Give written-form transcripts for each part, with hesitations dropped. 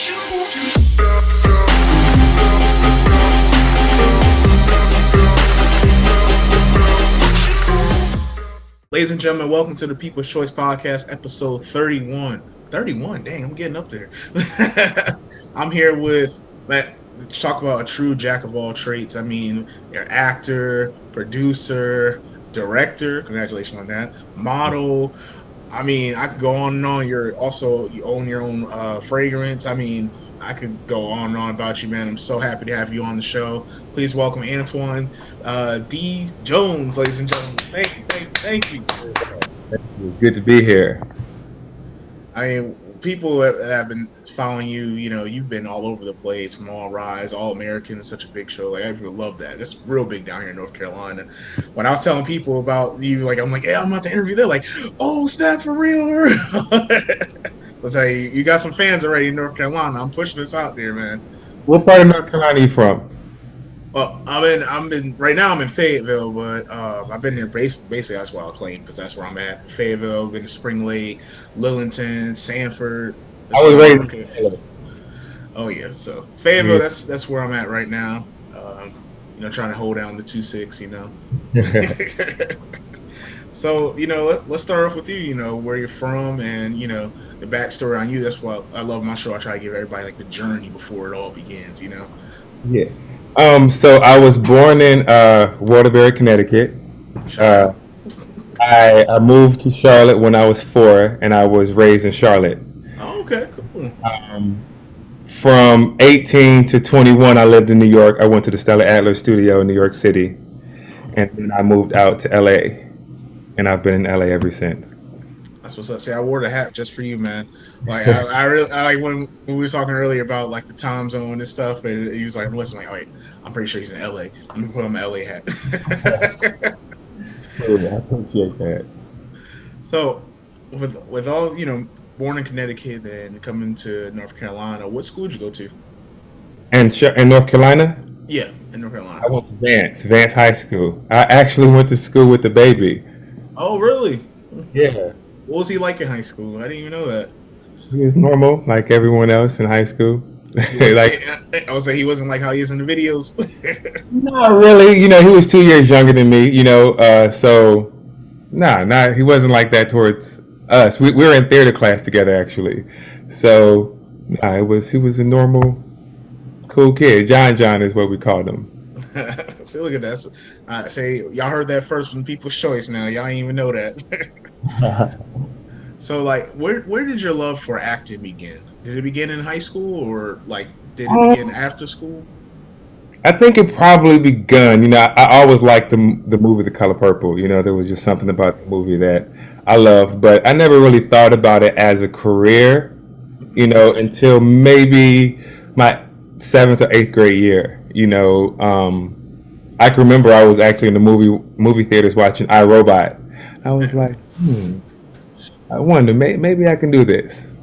Ladies and gentlemen, welcome to the People's Choice Podcast, episode 31. 31? Dang, I'm getting up there. I'm here with Matt to talk about a true jack of all trades. I mean, you're actor, producer, director. Congratulations on that. Model. I mean, I could go on and on. You own your own fragrance. I mean, I could go on and on about you, man. I'm so happy to have you on the show. Please welcome Antwon D Jones, ladies and gentlemen. Thank you. Good to be here. I mean, people that have been following you, you've been all over the place, from All Rise, All American, such a big show. Like, I really love that. That's real big down here in North Carolina. When I was telling people about you, I'm like, yeah, I'm about to interview. They're like, oh, snap, for real. Let's tell you, you got some fans already in North Carolina. I'm pushing this out there, man. What part of North Carolina are you from? Well, right now I'm in Fayetteville, but I've been there basically that's where I'll claim, because that's where I'm at. Fayetteville, been to Spring Lake, Lillington, Sanford. I was raised in Fayetteville. Oh yeah, so Fayetteville, that's where I'm at right now. Trying to hold down the 2-6, So, let's start off with you, where you're from and, the backstory on you. That's why I love my show. I try to give everybody like the journey before it all begins, Yeah. So I was born in Waterbury, Connecticut. I moved to Charlotte when I was 4, and I was raised in Charlotte. Oh, okay, cool. From 18 to 21, I lived in New York. I went to the Stella Adler studio in New York City, and then I moved out to LA. And I've been in LA ever since. That's what's up. See, I wore the hat just for you, man. Like, I really like when we were talking earlier about like the time zone and stuff, and he was like, "Listen, oh, wait, I'm pretty sure he's in LA. I'm gonna put on my LA hat." Yeah, I appreciate that. So, with all born in Connecticut and coming to North Carolina, what school did you go to? And in North Carolina? Yeah, in North Carolina. I went to Vance High School. I actually went to school with the baby. Oh, really? Yeah. What was he like in high school? I didn't even know that. He was normal, like everyone else in high school. I would say he wasn't like how he is in the videos. Not really. He was 2 years younger than me. So he wasn't like that towards us. We were in theater class together, actually. So he was a normal, cool kid. John is what we called him. See, look at that. Say, y'all heard that first from People's Choice. Now y'all ain't even know that. So, like, where did your love for acting begin? Did it begin in high school, or like did it begin after school? I think it probably begun. I always liked the movie The Color Purple. There was just something about the movie that I loved, but I never really thought about it as a career. Until maybe my 7th or 8th grade year. I can remember I was actually in the movie theaters watching iRobot. I was like, I wonder, maybe I can do this.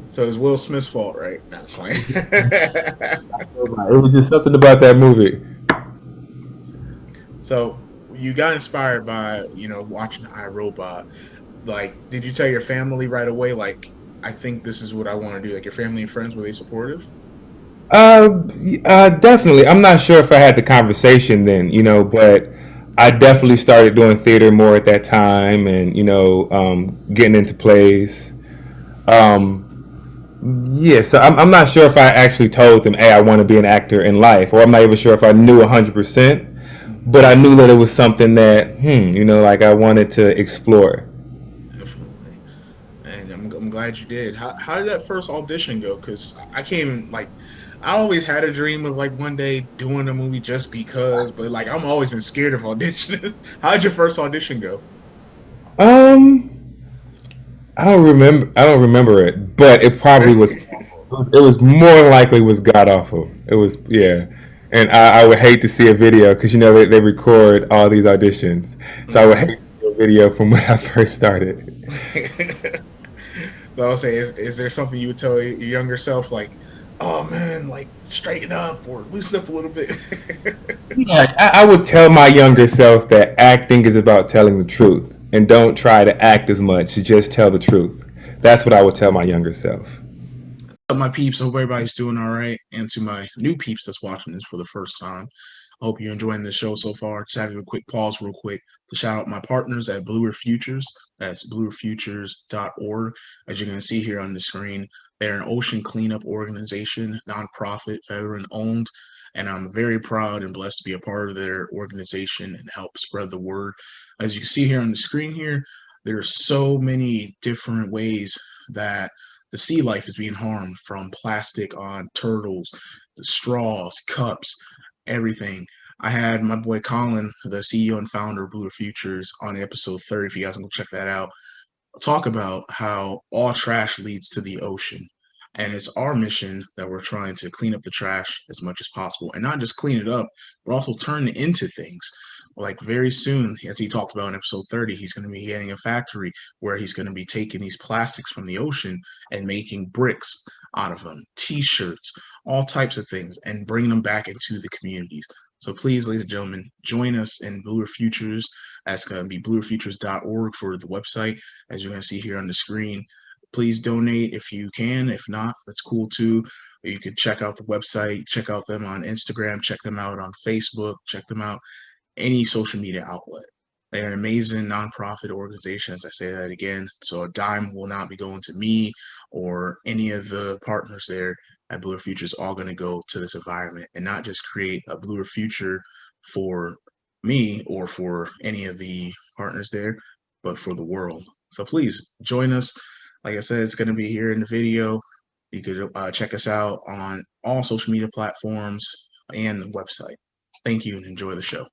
So it's Will Smith's fault, right? That's fine. It was just something about that movie. So you got inspired by, watching iRobot. Like, did you tell your family right away, like, I think this is what I want to do? Like, your family and friends, were they supportive? Definitely. I'm not sure if I had the conversation then, but I definitely started doing theater more at that time, and getting into plays. So I'm not sure if I actually told them, "Hey, I want to be an actor in life," or I'm not even sure if I knew 100%, but I knew that it was something that, like I wanted to explore. Definitely, and I'm glad you did. How did that first audition go? Because I always had a dream of like one day doing a movie just because, but like I'm always been scared of auditions. How did your first audition go? I don't remember it, but it probably was. It was more likely was god awful. It was, yeah, and I would hate to see a video because they record all these auditions, so I would hate to see a video from when I first started. But I would say, is there something you would tell your younger self, like, oh man, like straighten up or loosen up a little bit? Yeah, I would tell my younger self that acting is about telling the truth, and don't try to act as much. Just tell the truth. That's what I would tell my younger self. Up, my peeps? I hope everybody's doing all right. And to my new peeps that's watching this for the first time, I hope you're enjoying this show so far. Just having a quick pause, real quick, to shout out my partners at Bluer Futures. That's bluerfutures.org. As you're going to see here on the screen, they're an ocean cleanup organization, nonprofit, veteran owned. And I'm very proud and blessed to be a part of their organization and help spread the word. As you can see here on the screen here, there's so many different ways that the sea life is being harmed, from plastic on turtles, the straws, cups, everything. I had my boy Colin, the CEO and founder of Blue Futures, on episode 30. If you guys want to check that out, talk about how all trash leads to the ocean. And it's our mission that we're trying to clean up the trash as much as possible, and not just clean it up, but also turn it into things. Like very soon, as he talked about in episode 30, he's going to be getting a factory where he's going to be taking these plastics from the ocean and making bricks out of them, t-shirts, all types of things, and bringing them back into the communities. So please, ladies and gentlemen, join us in Bluer Futures. That's going to be bluerfutures.org for the website, as you're going to see here on the screen. Please donate if you can. If not, that's cool too. You could check out the website, check out them on Instagram, check them out on Facebook, check them out any social media outlet. They're an amazing nonprofit organization, as I say that again. So a dime will not be going to me or any of the partners there at Bluer Future. Is all going to go to this environment, and not just create a Bluer Future for me or for any of the partners there, but for the world. So please join us. Like I said, it's going to be here in the video. You could check us out on all social media platforms and the website. Thank you and enjoy the show.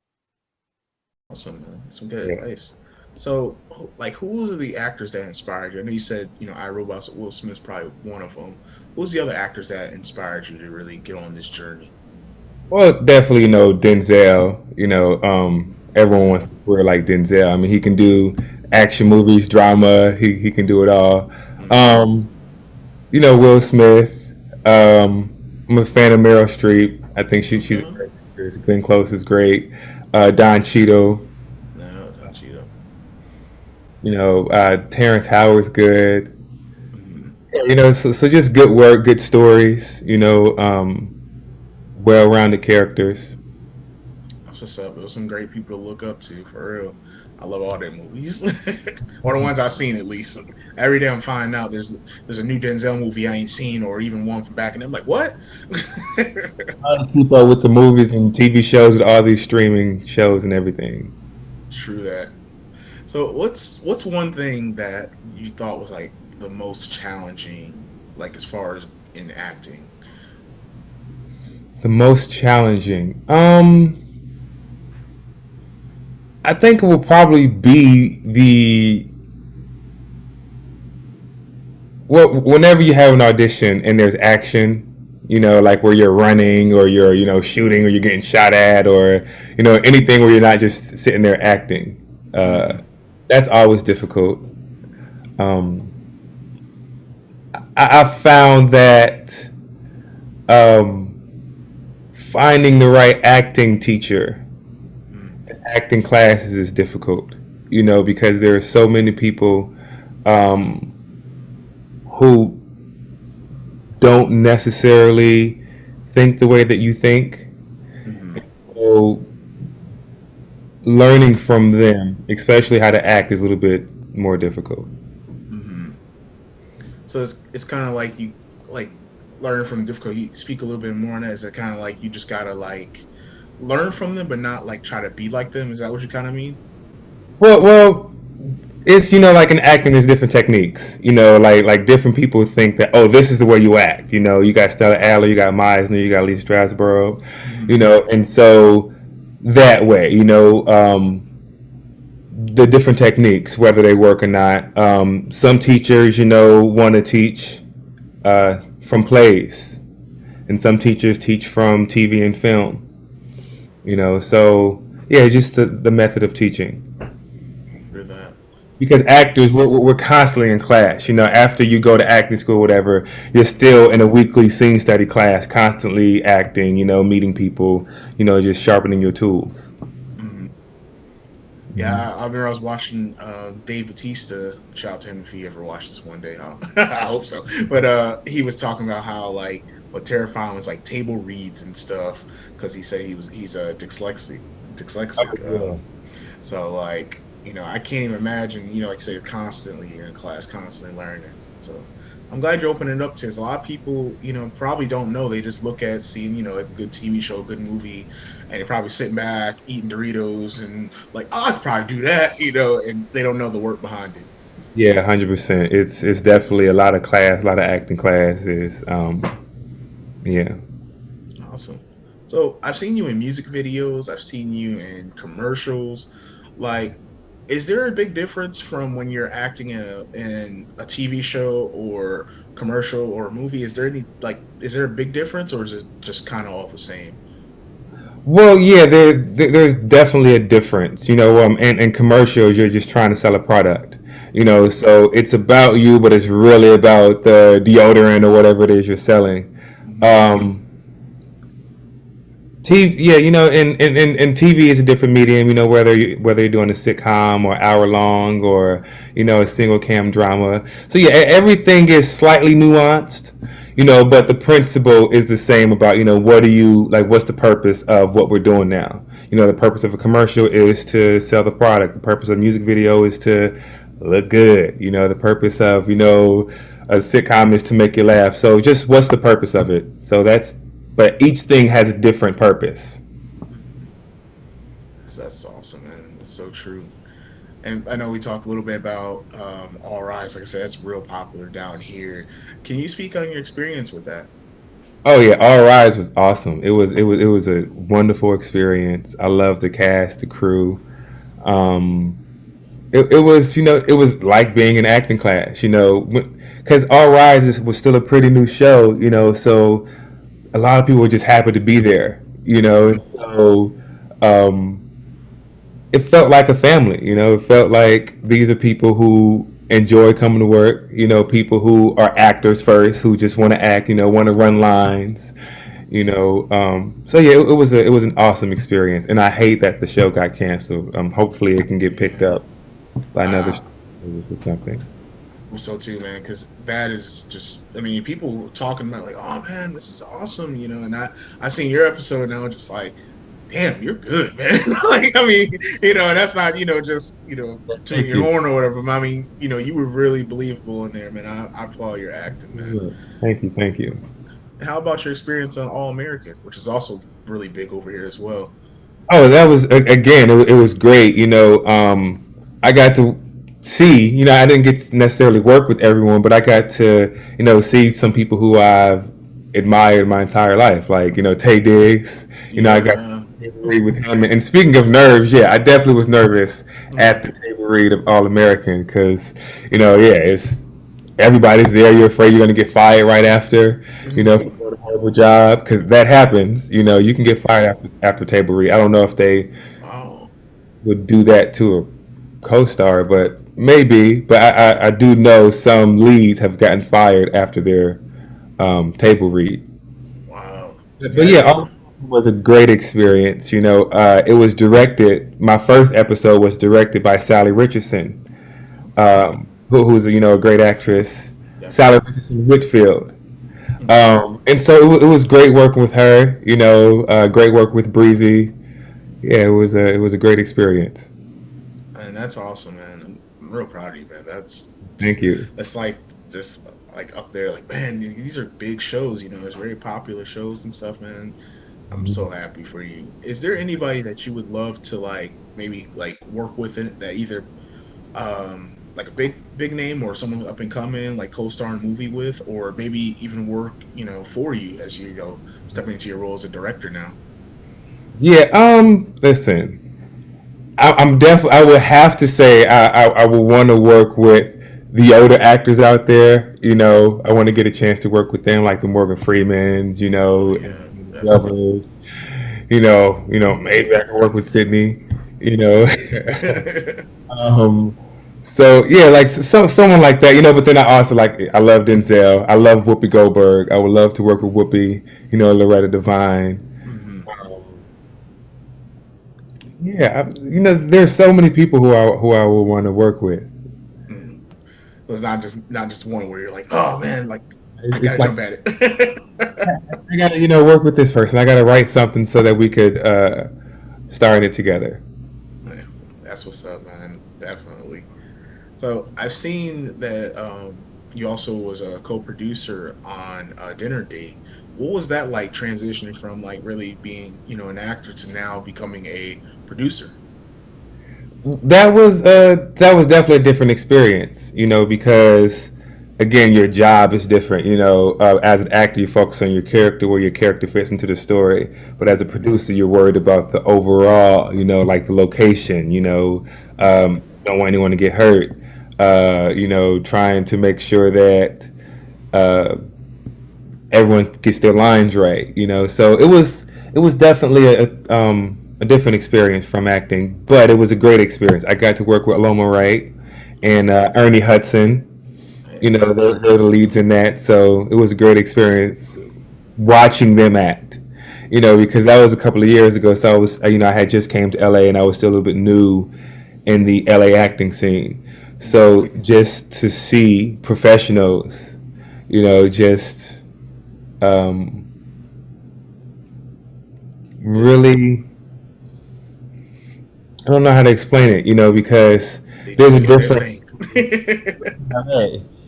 Awesome, man. Some good Yeah. advice. So, like, who are the actors that inspired you? I know you said, iRobot's Will Smith's probably one of them. Who's the other actors that inspired you to really get on this journey? Well, definitely, Denzel. Everyone wants to wear like Denzel. I mean, he can do action movies, drama. He can do it all. Mm-hmm. Um, Will Smith. I'm a fan of Meryl Streep. I think she's a Okay. great actress. Glenn Close is great. Don Cheadle. No, it's not Cheeto. Terrence Howard's good. Mm-hmm. Yeah, so just good work, good stories. Well-rounded characters. That's what's up. There's some great people to look up to, for real. I love all their movies, or the ones I've seen at least. Every day I'm finding out there's a new Denzel movie I ain't seen, or even one from back, and I'm like, what? Trying to keep up with the movies and TV shows with all these streaming shows and everything. True that. So what's one thing that you thought was like the most challenging, like as far as in acting? The most challenging. I think it will probably be whenever you have an audition and there's action, like where you're running or you're, shooting or you're getting shot at or, anything where you're not just sitting there acting. Mm-hmm. That's always difficult. Um, I found that finding the right acting teacher, acting classes is difficult, because there are so many people um, who don't necessarily think the way that you think. Mm-hmm. So learning from them, especially how to act, is a little bit more difficult. Mm-hmm. So it's kind of like you like learn from difficulty. You speak a little bit more on that. Is it kind of like you just gotta like learn from them, but not like try to be like them? Is that what you kind of mean? Well, it's like in acting, there's different techniques. Like different people think that, oh, this is the way you act. You got Stella Adler, you got Meisner, you got Lee Strasberg. Mm-hmm. And so that way, the different techniques, whether they work or not. Some teachers, want to teach from plays, and some teachers teach from TV and film. So yeah, just the method of teaching. For that. Because actors, we're constantly in class. After you go to acting school, whatever, you're still in a weekly scene study class, constantly acting. Meeting people. Just sharpening your tools. Mm-hmm. Yeah, Mhm. I remember I was watching Dave Batista. Shout out to him if he ever watched this one day. I hope so. But he was talking about how like what terrifying was like table reads and stuff because he said he's a dyslexic. Yeah. So like I can't even imagine like you say constantly you're in class, constantly learning. So I'm glad you're opening it up to us. A lot of people probably don't know. They just look at seeing a good TV show, a good movie, and they're probably sitting back eating Doritos and like, oh, I could probably do that, and they don't know the work behind it. Yeah, 100%. It's definitely a lot of class, a lot of acting classes. Yeah. Awesome. So I've seen you in music videos. I've seen you in commercials. Like, is there a big difference from when you're acting in a TV show or commercial or a movie? Is there any like is there a big difference or is it just kind of all the same? Well, yeah, there's definitely a difference. In commercials, you're just trying to sell a product. So it's about you, but it's really about the deodorant or whatever it is you're selling. Mhm. Um, TV, yeah, and TV is a different medium. Whether you're doing a sitcom or hour long or a single cam drama. So yeah, everything is slightly nuanced. But the principle is the same about what do you like? What's the purpose of what we're doing now? The purpose of a commercial is to sell the product. The purpose of a music video is to look good. The purpose of a sitcom is to make you laugh. So just what's the purpose of it? But each thing has a different purpose. That's awesome, man. That's so true. And I know we talked a little bit about All Rise. Like I said, that's real popular down here. Can you speak on your experience with that? Oh yeah, All Rise was awesome. It was a wonderful experience. I love the cast, the crew. Um, it was like being in acting class. Because All Rise was still a pretty new show. So a lot of people were just happy to be there. And so um, it felt like a family. It felt like these are people who enjoy coming to work. People who are actors first, who just want to act. Want to run lines. So yeah, it was an awesome experience, and I hate that the show got canceled. Hopefully, it can get picked up by another show Ah, or something. so too, man, because that is just. I mean, people were talking about like, "Oh man, this is awesome," and I seen your episode and I was just like, "Damn, you're good, man." Like, I mean, and that's not just to Thank your you. horn or whatever. But I mean, you were really believable in there, man. I applaud your acting, man. Thank you. Thank you. How about your experience on All American, which is also really big over here as well? Oh, that was again. It was great. I got to see. I didn't get to necessarily work with everyone, but I got to see some people who I've admired my entire life, like Tay Diggs. I got Yeah. to read with him. And speaking of nerves, yeah, I definitely was nervous at the table read of All American because yeah, it's everybody's there. You're afraid you're going to get fired right after, Mhm. for a horrible job because that happens. You can get fired after table read. I don't know if they Oh, would do that to a co-star, but maybe. But I do know some leads have gotten fired after their table read. wow. See, But I yeah, didn't. all was a great experience. It was directed. My first episode was directed by Sally Richardson, who's a great actress. Sally Definitely. Richardson Whitfield. Mhm. And so it was great working with her. Great work with Breezy. Yeah, it was a great experience. And that's awesome, man. I'm real proud of you, man. Thank you. That's like just like up there, like man, these are big shows. It's very popular shows and stuff, man. I'm so happy for you. Is there anybody that you would love to like maybe like work with in that either like a big name or someone up and coming like co-star in a movie with or maybe even work for you as stepping into your role as a director now? Yeah. Listen, I'm definitely. I would have to say I would want to work with the older actors out there. I want to get a chance to work with them, like the Morgan Freemans. Oh And yeah, the definitely. Glovers. Maybe I can work with Sydney. You know. um. So yeah, like someone like that. But then I love Denzel. I love Whoopi Goldberg. I would love to work with Whoopi. Loretta Devine. Hmm. Um, Yeah, there's so many people who I would want to work with. Mm. It's not just one where you're like, oh man, like I It's gotta like jump at it. I gotta work with this person. I gotta write something so that we could star in it together. Yeah, that's what's up, man. Definitely. So I've seen that you also was a co-producer on Dinner Date. What was that like transitioning from like really being, an actor to now becoming a producer? That was definitely a different experience, because again, your job is different. As an actor, you focus on your character, where your character fits into the story. But as a producer, you're worried about the overall, like the location. Don't want anyone to get hurt. Trying to make sure that uh, everyone gets their lines right. So it was definitely a different experience from acting, but it was a great experience. I got to work with Loma Wright and Ernie Hudson. They're the leads in that, so it was a great experience watching them act. Because that was a couple of years ago, so I had just came to LA and I was still a little bit new in the LA acting scene. So just to see professionals, just um, Just really, I don't know how to explain it, because they there's just a doing their different, thing.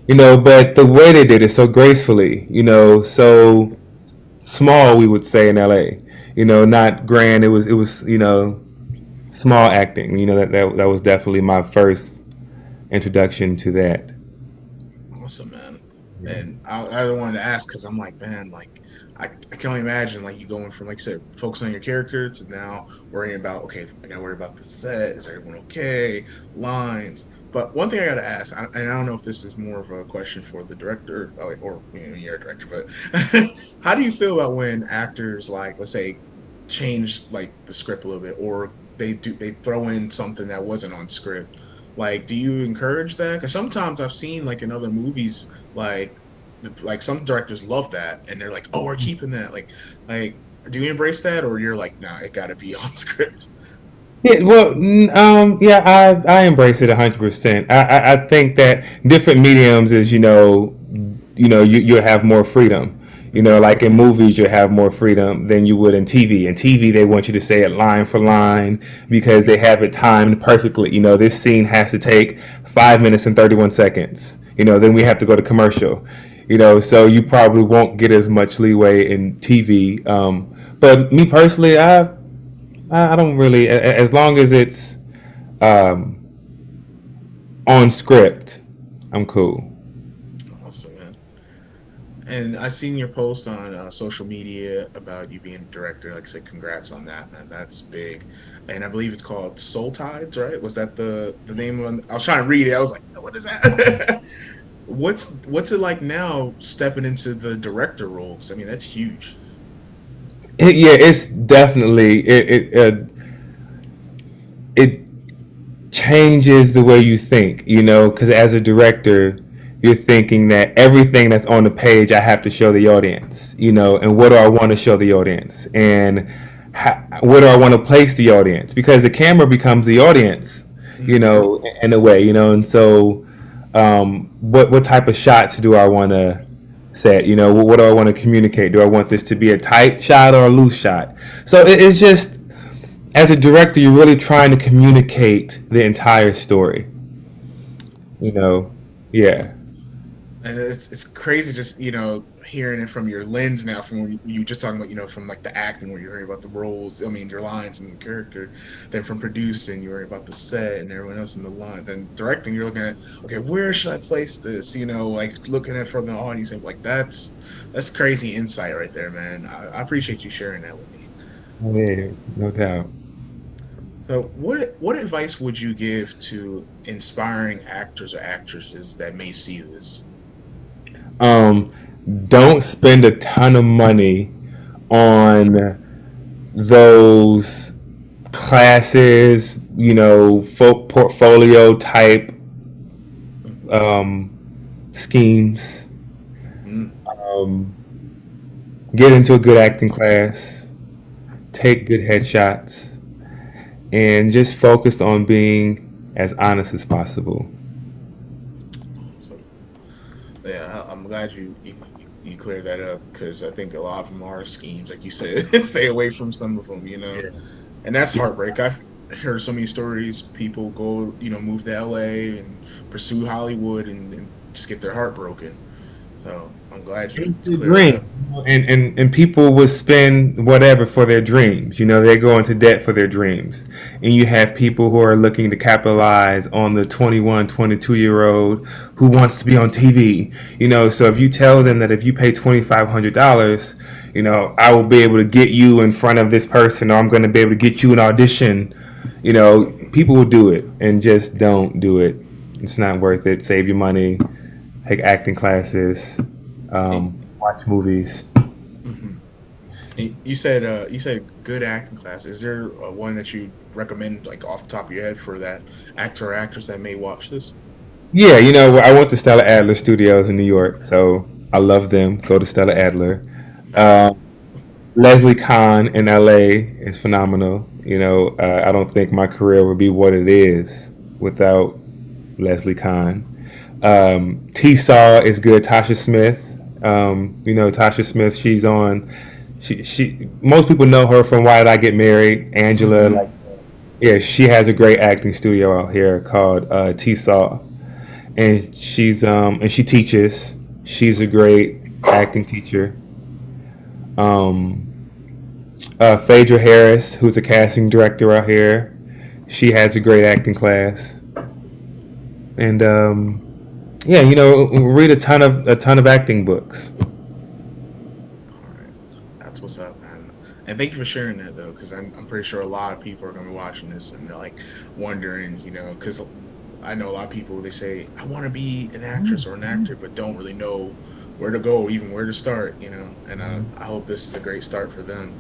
but the way they did it so gracefully, so small, we would say in LA, not grand. It was small acting. That was definitely my first introduction to that. Awesome, man. And I wanted to ask because I'm like, man, like I can only imagine like you going from like you said, focusing on your character to now worrying about okay, I gotta worry about the set. Is everyone okay? Lines. But one thing I gotta ask, and I don't know if this is more of a question for the director or you're a director, but how do you feel about when actors like let's say change like the script a little bit, or they throw in something that wasn't on script? Like, do you encourage that? Because sometimes I've seen like in other movies, like like some directors love that, and they're like, "Oh, we're keeping that." Like, do you embrace that, or you're like, "Nah, it got to be on script." Yeah, well, yeah, I embrace it 100%. I think that different mediums is you'll have more freedom. Like in movies, you have more freedom than you would in TV. In TV, they want you to say it line for line because they have it timed perfectly. This scene has to take 5 minutes and 31 seconds. Then we have to go to commercial. So you probably won't get as much leeway in TV. But me personally, I don't really, as long as it's um, on script, I'm cool. Awesome, man. And I seen your post on social media about you being a director. Like I said, congrats on that, man. That's big. And I believe it's called Soul Tides, right? Was that the name of? I was trying to read it. I was like, what is that? What's it like now stepping into the director role? Because I mean, that's huge. Yeah, it's definitely it changes the way you think. Because as a director, you're thinking that everything that's on the page, I have to show the audience. And what do I want to show the audience, and where do I want to place the audience? Because the camera becomes the audience. Mm, In a way. And so what type of shots do I want to set? What do I want to communicate? Do I want this to be a tight shot or a loose shot? So it's just, as a director, you're really trying to communicate the entire story. You know, yeah. and it's crazy just hearing it from your lens now from when you just talking about from like the acting where you're hearing about the roles, I mean your lines and your character, then from producing you're worrying about the set and everyone else in the line, then directing you're looking at okay, where should I place this, like looking at from the audience and like that's crazy insight right there, man. I appreciate you sharing that with me. Yeah, no doubt. So what advice would you give to inspiring actors or actresses that may see this? Um, don't spend a ton of money on those classes, portfolio type schemes. Mm, Um, get into a good acting class, take good headshots, and just focus on being as honest as possible. So yeah, I'm glad you cleared that up because I think a lot of them are schemes, like you said. Stay away from some of them, and that's heartbreak. I've heard so many stories. People go, move to LA and pursue Hollywood and just get their heart broken. So I'm glad you It's a cleared that dream. up. And people would spend whatever for their dreams. They go into debt for their dreams. And you have people who are looking to capitalize on the 21, 22-year old who wants to be on TV. So if you tell them that if you pay $2,500, I will be able to get you in front of this person, or I'm going to be able to get you an audition. People will do it, and just don't do it. It's not worth it. Save your money, take acting classes, watch movies. Mm-hmm. You said good acting class. Is there one that you recommend, like off the top of your head, for that actor or actress that may watch this? Yeah, I went to Stella Adler Studios in New York, so I love them. Go to Stella Adler. Um, Leslie Kahn in LA is phenomenal. I don't think my career would be what it is without Leslie Kahn. T Saw is good. Tasha Smith. Tasha Smith. She's on. She. Most people know her from Why Did I Get Married? Angela. Mm-hmm. Like, yeah, she has a great acting studio out here called T Saw, and she teaches. She's a great acting teacher. Um, Phaedra Harris, who's a casting director out here, she has a great acting class, and yeah, read a ton of acting books. All right, that's what's up, man. And thank you for sharing that though, because I'm pretty sure a lot of people are gonna be watching this and they're like wondering, because I know a lot of people they say I want to be an actress or an actor, but don't really know where to go, even where to start, And I hope this is a great start for them.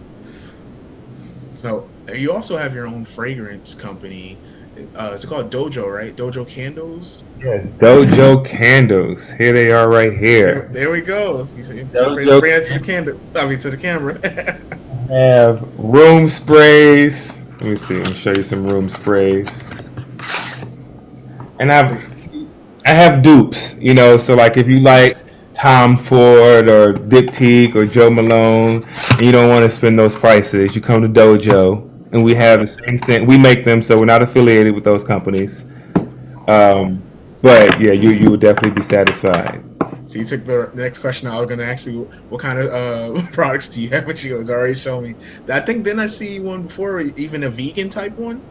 So you also have your own fragrance company. Is it called Dojo, right? Dojo Candles. Yes, Dojo candles. Here they are, right There, here. there we go. You see, Dojo bring it to the candles. I mean, to the camera. have room sprays. Let me see. Let me show you some room sprays. And I have dupes. So like if you like Tom Ford or Diptyque or Joe Malone, and you don't want to spend those prices, you come to Dojo, and we have the same thing. We make them, so we're not affiliated with those companies. Awesome. Um, but yeah, you would definitely be satisfied. So you took the next question. I was going to ask you, what kind of products do you have? But you was already showing me. I think then I see one before, even a vegan type one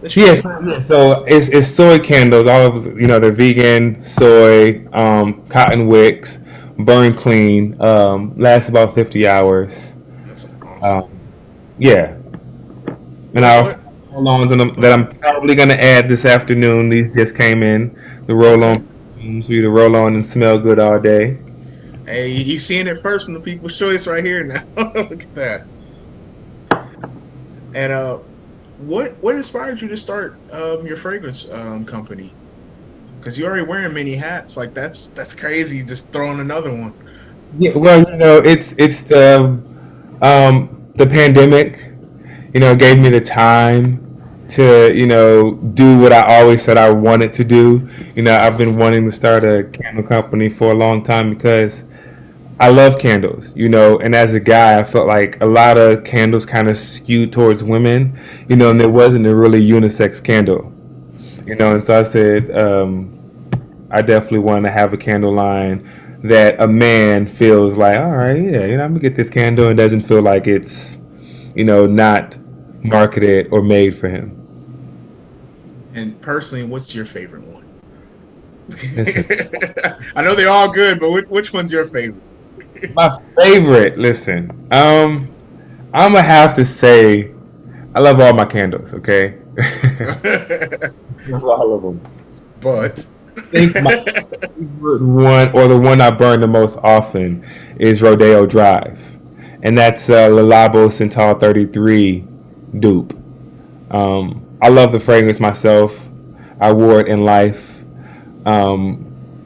that you Yes, make. so it's soy candles. All of they're vegan, soy, cotton wicks, burn clean, last about 50 hours. That's awesome. Um, yeah, and I also What? have roll-ons Go that ahead. I'm probably gonna add this afternoon. These just came in. The Okay. roll-on for you to roll on and smell good all day. Hey, you seeing it first from the people's choice right here now. Look at that. And what inspired you to start your fragrance company? Because you're already wearing many hats. Like that's crazy. Just throwing another one. Yeah, well, it's the pandemic. Gave me the time to do what I always said I wanted to do. I've been wanting to start a candle company for a long time because I love candles. And as a guy, I felt like a lot of candles kind of skewed towards women. And there wasn't a really unisex candle. And so I said, I definitely want to have a candle line that a man feels like, all right, yeah, I'm gonna get this candle and doesn't feel like it's, not marketed or made for him. And personally, what's your favorite one? Listen, I know they're all good, but which one's your favorite? my favorite. Listen, I'm gonna have to say, I love all my candles. Okay, love all of them. But I think my favorite one, or the one I burn the most often, is Rodeo Drive, and that's Le Labo Central 33 dupe. I love the fragrance myself. I wore it in life,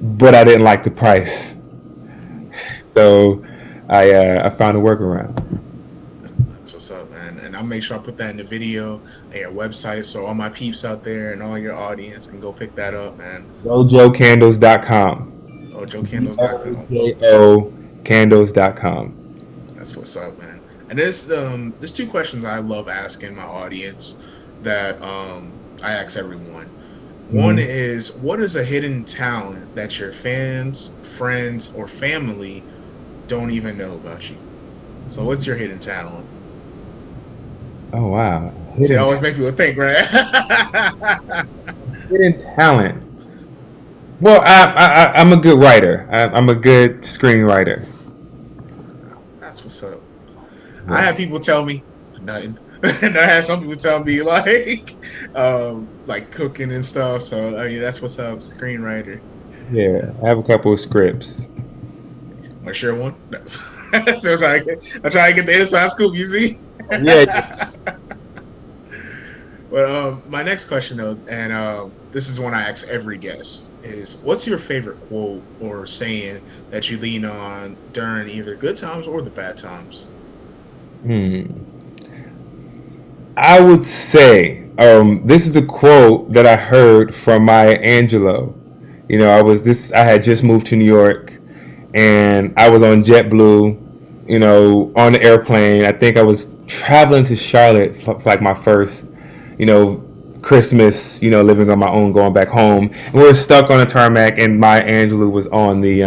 but I didn't like the price, so I found a workaround. that's what's up, man. And I'll make sure I put that in the video and your website, so all my peeps out there and all your audience can go pick that up, man. DojoCandles.com. DojoCandles.com. DOJO Candles.com. That's what's up, man. And there's two questions I love asking my audience that I ask everyone. One Mhm. is, what is a hidden talent that your fans, friends, or family don't even know about you? So what's your hidden talent? Oh wow, See, it always makes people think, right? hidden talent. Well, I'm a good writer. I'm a good screenwriter. That's what's up. I Yeah, have people tell me nothing. And I had some people tell me like cooking and stuff. So I mean that's what's up, screenwriter. yeah. I have a couple of scripts. Want to share one? No. So I'm trying to get the inside scoop. You see. Yeah. But my next question though, and this is one I ask every guest, is what's your favorite quote or saying that you lean on during either good times or the bad times? Hmm. I would say this is a quote that I heard from Maya Angelou. You know, I had just moved to New York, and I was on JetBlue. You know, on the airplane. I think I was traveling to Charlotte for like my first, you know, Christmas. You know, living on my own, going back home. And we were stuck on a tarmac, and Maya Angelou was on the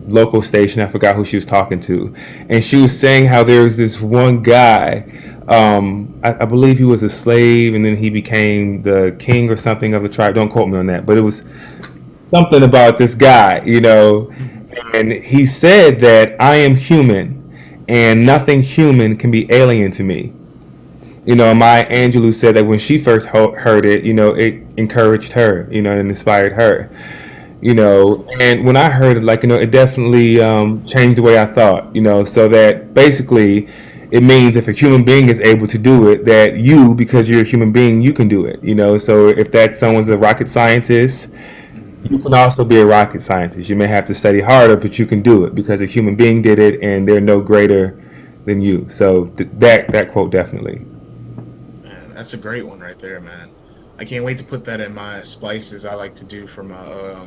local station. I forgot who she was talking to, and she was saying how there was this one guy. I believe he was a slave, and then he became the king or something of the tribe. Don't quote me on that, but it was something about this guy, you know. And he said that I am human, and nothing human can be alien to me. You know, Maya Angelou said that when she first heard it, you know, it encouraged her, you know, and inspired her, you know. And when I heard it, like, you know, it definitely changed the way I thought, you know. So that basically, it means if a human being is able to do it, that you, because you're a human being, you can do it, you know. So if that someone's a rocket scientist, you Mm-hmm. can also be a rocket scientist. You may have to study harder, but you can do it because a human being did it, and they're no greater than you. So that quote definitely. Man, that's a great one right there, man. I can't wait to put that in my splices I like to do for my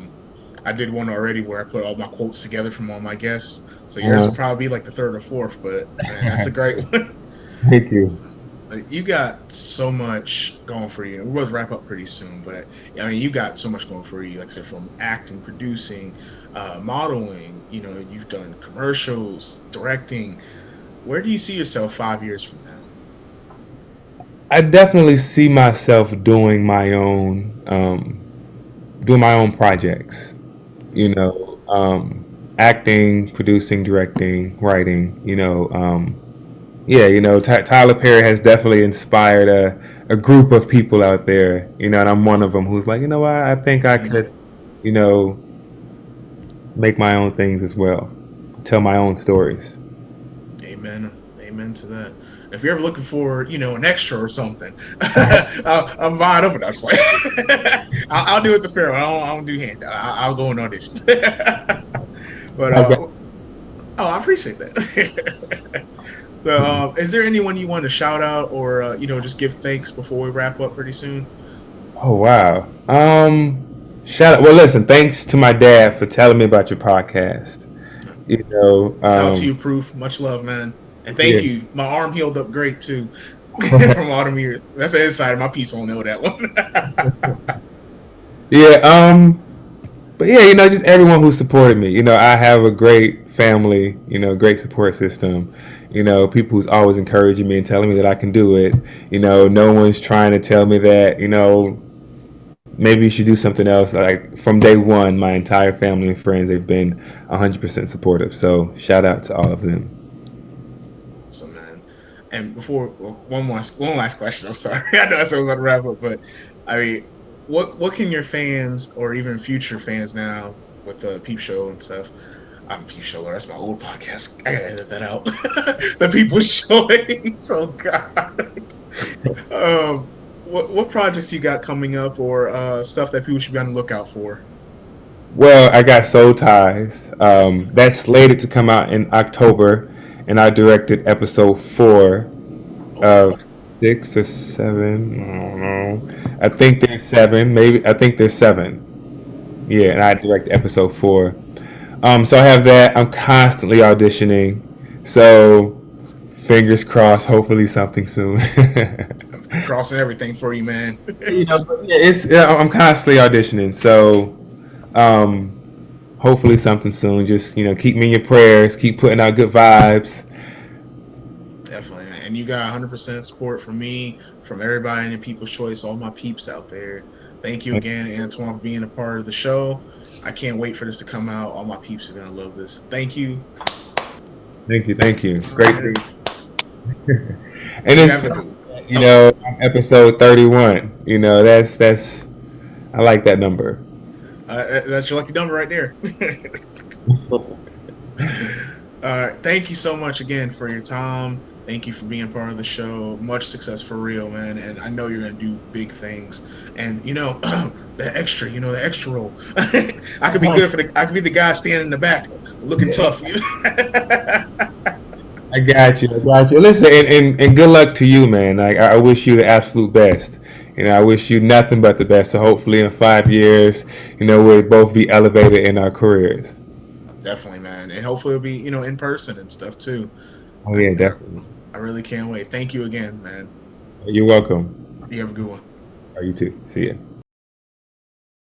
I did one already where I put all my quotes together from all my guests. So yours will Uh, probably be like the third or fourth, but man, that's a great one. Thank you. You got so much going for you. We'll wrap up pretty soon, but I mean, you got so much going for you. Like I said, from acting, producing, modeling. You know, you've done commercials, directing. Where do you see yourself 5 years from now? I definitely see myself doing my own projects. You know, acting, producing, directing, writing. You know, yeah. You know, Tyler Perry has definitely inspired a group of people out there. You know, and I'm one of them who's like, you know what, I think I Mm-hmm. could, you know, make my own things as well, tell my own stories. Amen. Amen to that. If you're ever looking for, an extra or something, I'm wide open. I was like, I'll do it the fair. I don't do hand. I'll go and audition. But I got, oh, I appreciate that. So, is there anyone you want to shout out or just give thanks before we wrap up pretty soon? oh wow. Shout out. Well, listen. Thanks to my dad for telling me about your podcast. You know, Shout out to you, Proof. Much love, man. And thank yeah, you. My arm healed up great too from all them years. That's the inside. My piece won't know that one. yeah. But yeah, you know, just everyone who supported me. You know, I have a great family. You know, great support system. You know, people who's always encouraging me and telling me that I can do it. You know, no one's trying to tell me that. You know, maybe you should do something else. Like from day one, my entire family and friends, they've been 100% supportive. So shout out to all of them. So man, and before one last question. I'm sorry, I know I said we're going to wrap up, but I mean, what can your fans or even future fans now with the Peep Show and stuff? I'm Peep Show. That's my old podcast. I gotta edit that out. The people showing. So God. What projects you got coming up or stuff that people should be on the lookout for? Well, I got Soul Ties. That's slated to come out in October, and I directed episode 4. Okay. 6 or 7. I don't know. I think there's seven. Maybe I think there's seven. Yeah, and I direct episode 4. So I have that. I'm constantly auditioning. So fingers crossed. Hopefully something soon. I'm crossing everything for you, man. But yeah, I'm constantly auditioning. So hopefully something soon. Just keep me in your prayers. Keep putting out good vibes. Definitely, man. And you got 100% support from me, from everybody in People's Choice, all my peeps out there. Thank you again, Antwon, for being a part of the show. I can't wait for this to come out. All my peeps are gonna love this. Thank you. Thank you, thank you. It's All great right. thing. And You it's have a funny, oh, episode 31. That's I like that number. that's your lucky number right there. All right. Thank you so much again for your time. Thank you for being part of the show. Much success for real, man. And I know you're gonna do big things. And the extra role. I could be good for the. I could be the guy standing in the back, looking tough. I got you. I got you. Listen, and good luck to you, man. I wish you the absolute best. I wish you nothing but the best. So hopefully in 5 years, we'll both be elevated in our careers. Definitely, man. And hopefully it'll be in person and stuff too. Oh I, yeah, I definitely. I really can't wait. Thank you again, man. You're welcome. You have a good one. You too. See ya.